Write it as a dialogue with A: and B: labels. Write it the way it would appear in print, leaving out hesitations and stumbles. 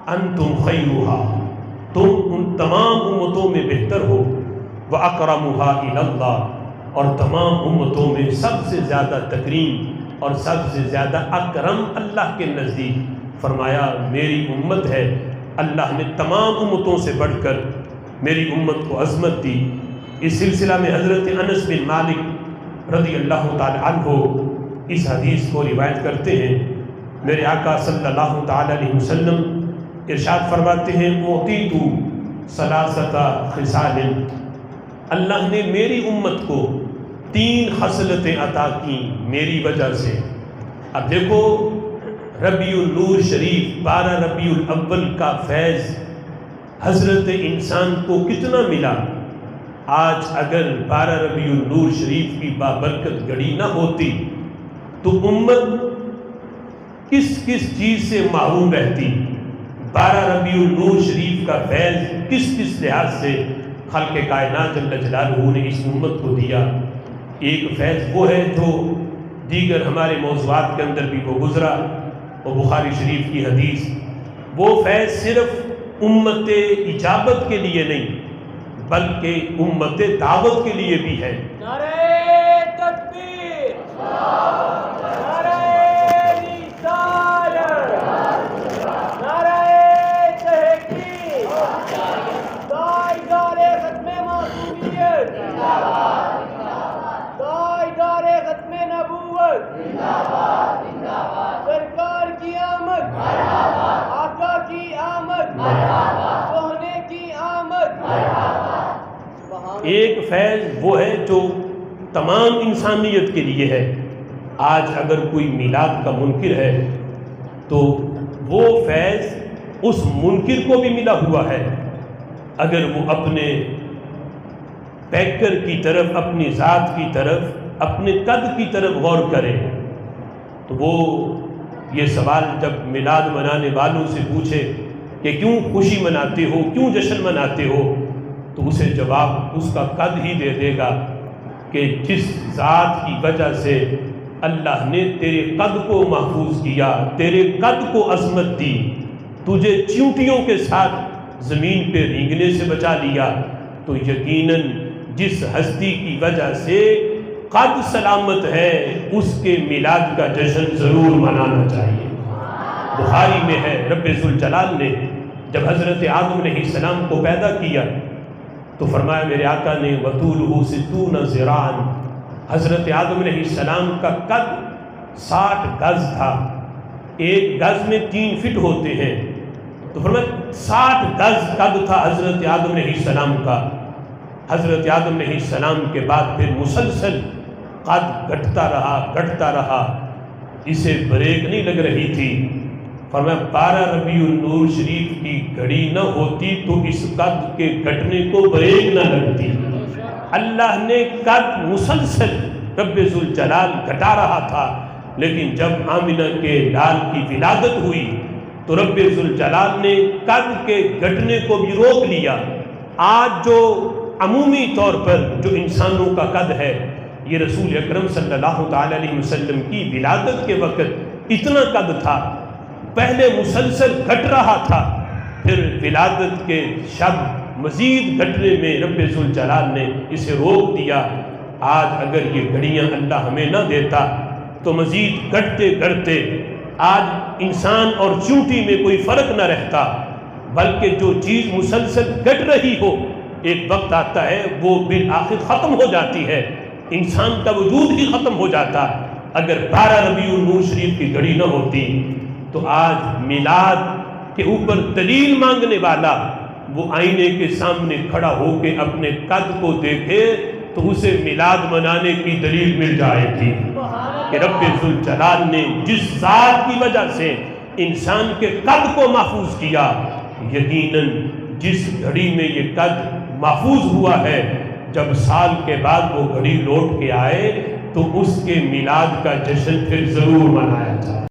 A: انتم خیرھا، تم ان تمام امتوں میں بہتر ہو، واکرمھا الی اللہ، اور تمام امتوں میں سب سے زیادہ تکریم اور سب سے زیادہ اکرم اللہ کے نزدیک۔ فرمایا میری امت ہے، اللہ نے تمام امتوں سے بڑھ کر میری امت کو عظمت دی۔ اس سلسلہ میں حضرت انس بن مالک رضی اللہ تعالی عنہ اس حدیث کو روایت کرتے ہیں، میرے آقا صلی اللہ تعالی علیہ وسلم ارشاد فرماتے ہیں اعطیت ثلاثۃ خصال، اللہ نے میری امت کو 3 خصلتیں عطا کی میری وجہ سے۔ اب دیکھو ربیع النور شریف 12 ربیع الاول کا فیض حضرت انسان کو کتنا ملا۔ آج اگر 12 ربیع النور شریف کی بابرکت گھڑی نہ ہوتی تو امت کس کس چیز سے محروم رہتی۔ 12 ربیع النور شریف کا فیض کس کس لحاظ سے خلق کائنات جل جلالہ نے اس امت کو دیا۔ ایک فیض وہ ہے جو دیگر ہمارے موضوعات کے اندر بھی وہ گزرا، وہ بخاری شریف کی حدیث، وہ فیض صرف امت اجابت کے لیے نہیں بلکہ امت دعوت کے لیے بھی ہے۔
B: نعرہ تکبیر، نعرہ رسالت، نعرہ تحقیق، تاجدار ختم معصومیت، تاجدار ختم نبوت، سرکار کی آمد، آقا کی آمد، سونے کی آمد۔
A: ایک فیض وہ ہے جو تمام انسانیت کے لیے ہے۔ آج اگر کوئی میلاد کا منکر ہے تو وہ فیض اس منکر کو بھی ملا ہوا ہے۔ اگر وہ اپنے پیکر کی طرف، اپنی ذات کی طرف، اپنے قد کی طرف غور کرے تو وہ یہ سوال جب میلاد منانے والوں سے پوچھے کہ کیوں خوشی مناتے ہو، کیوں جشن مناتے ہو، تو اسے جواب اس کا قد ہی دے دے گا کہ جس ذات کی وجہ سے اللہ نے تیرے قد کو محفوظ کیا، تیرے قد کو عظمت دی، تجھے چیونٹیوں کے ساتھ زمین پہ رینگنے سے بچا لیا، تو یقیناً جس ہستی کی وجہ سے قد سلامت ہے اس کے میلاد کا جشن ضرور منانا چاہیے۔ بخاری میں ہے رب ذوالجلال نے جب حضرت آدم علیہ السلام کو پیدا کیا تو فرمایا میرے آقا نے وطولہ 60 ذراعا، حضرت آدم علیہ السلام کا قد 60 گز تھا، ایک گز میں 3 فٹ ہوتے ہیں، تو فرمایا 60 گز قد تھا حضرت آدم علیہ السلام کا۔ حضرت آدم علیہ السلام کے بعد پھر مسلسل قد گھٹتا رہا، اسے بریک نہیں لگ رہی تھی۔ فرمایا 12 ربیع النور شریف کی گھڑی نہ ہوتی تو اس قد کے گھٹنے کو بریک نہ لگتی۔ اللہ نے قد مسلسل رب ذوالجلال گھٹا رہا تھا، لیکن جب آمنہ کے لال کی ولادت ہوئی تو رب ذوالجلال نے قد کے گھٹنے کو بھی روک لیا۔ آج جو عمومی طور پر جو انسانوں کا قد ہے، یہ رسول اکرم صلی اللہ تعالی علیہ وسلم کی ولادت کے وقت اتنا قد تھا، پہلے مسلسل گھٹ رہا تھا، پھر ولادت کے شب مزید گھٹنے میں رب ذوالجلال نے اسے روک دیا۔ آج اگر یہ گھڑیاں اللہ ہمیں نہ دیتا تو مزید گھٹتے گھٹتے آج انسان اور چونٹی میں کوئی فرق نہ رہتا، بلکہ جو چیز مسلسل گھٹ رہی ہو ایک وقت آتا ہے وہ بالآخر ختم ہو جاتی ہے، انسان کا وجود ہی ختم ہو جاتا۔ اگر 12 ربیع النور شریف کی گھڑی نہ ہوتی تو آج میلاد کے اوپر دلیل مانگنے والا وہ آئینے کے سامنے کھڑا ہو کے اپنے قد کو دیکھے تو اسے میلاد منانے کی دلیل مل جائے تھی کہ رب ذوالجلال نے جس ذات کی وجہ سے انسان کے قد کو محفوظ کیا، یقیناً جس گھڑی میں یہ قد محفوظ ہوا ہے، جب سال کے بعد وہ گھڑی لوٹ کے آئے تو اس کے میلاد کا جشن پھر ضرور منایا جائے۔